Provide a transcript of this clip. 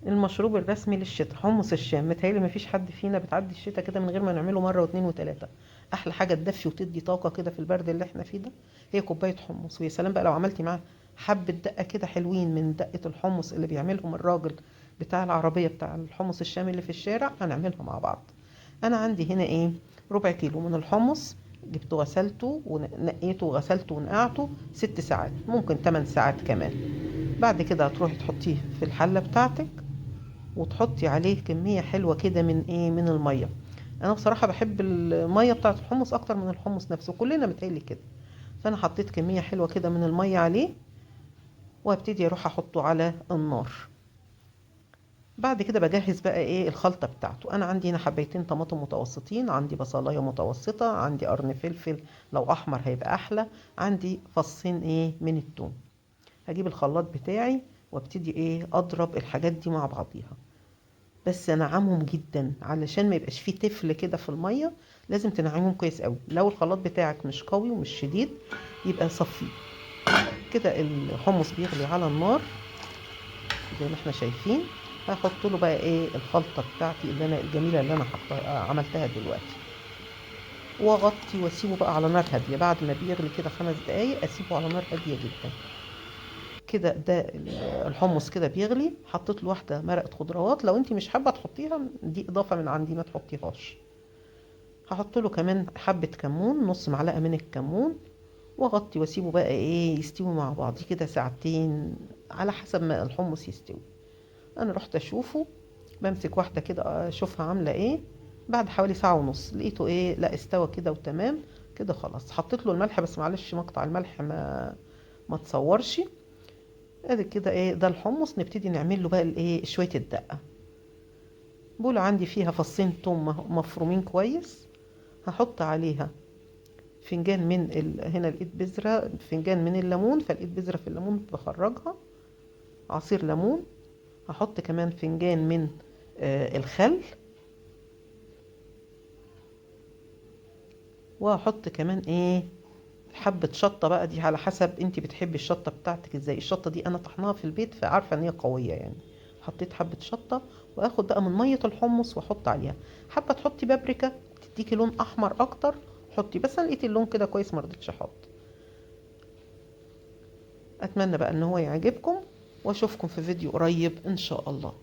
المشروب الرسمي للشتاء حمص الشام. متهيألي مفيش حد فينا بتعدي الشتاء كده من غير ما نعمله مرة واتنين وتلاتة. أحلى حاجة تدفي وتدي طاقة كده في البرد اللي احنا فيه ده هي كوباية حمص. ويا سلام بقى لو عملتي معاه حبة دقة كده حلوين من دقة الحمص اللي بيعملهم الراجل بتاع العربية بتاع الحمص الشامي اللي في الشارع، هنعملها مع بعض. أنا عندي هنا إيه، ربع كيلو من الحمص. جبته غسلته ونقيته وغسلته ونقعته 6 ساعات، ممكن 8 ساعات كمان. بعد كده هتروحي تحطيه في الحلة بتاعتك وتحطي عليه كمية حلوة كده من ايه، من المية. انا بصراحة بحب المية بتاعة الحمص اكتر من الحمص نفسه، كلنا متهيألي كده. فانا حطيت كمية حلوة كده من المية عليه وابتدي اروح احطه على النار. بعد كده بجهز بقى ايه الخلطة بتاعته. انا عندي هنا حبيتين طماطم متوسطين، عندي بصلاية متوسطة، عندي قرن فلفل لو احمر هيبقى احلى، عندي فصين ايه من التوم. هجيب الخلاط بتاعي وابتدي ايه اضرب الحاجات دي مع بعضيها. بس انعمهم جدا علشان ما يبقاش فيه تفل كده في الميه. لازم تنعمهم كويس قوي. لو الخلاط بتاعك مش قوي ومش شديد يبقى صفيه. كده الحمص بيغلي على النار زي ما احنا شايفين. هحط له بقى ايه الخلطه بتاعتي اللي انا الجميله اللي انا عملتها دلوقتي، واغطي واسيبه بقى على نار هاديه. بعد ما بيغلي كده 5 دقايق اسيبه على نار هاديه جدا. كده ده الحمص كده بيغلي. حطيت له واحده مرقه خضروات، لو انت مش حابه تحطيها دي اضافه من عندي ما تحطيهاش. هحط له كمان حبة كمون، نص معلقة من الكمون، واغطي واسيبه بقى ايه يستوي مع بعض كده ساعتين على حسب ما الحمص يستوي. انا رحت اشوفه، بمسك واحدة كده اشوفها عاملة ايه. بعد حوالي ساعة ونص لقيته ايه، لا استوى كده وتمام. كده خلاص. حطيت له الملح بس معلش مقطع الملح ما تصورش. ادي كده ايه ده الحمص. نبتدي نعمل له بقى الايه شوية الدقة. بولة عندي فيها فصين توم مفرومين كويس. هحط عليها فنجان من هنا لقيت بذرة، فنجان من الليمون، فلقيت بذرة في الليمون بخرجها، عصير ليمون. هحط كمان فنجان من الخل. وهحط كمان ايه حبة شطة بقى، دي على حسب انت بتحبي الشطة بتاعتك ازاي. الشطة دي انا طحناها في البيت فعارفة ان هي قوية يعني. حطيت حبة شطة. واخد بقى من مية الحمص واحط عليها. حابة تحطي بابريكا تديكي لون احمر اكتر حطي، بس انا لقيت اللون كده كويس مرضتش احط. اتمنى بقى ان هو يعجبكم، واشوفكم في فيديو قريب ان شاء الله.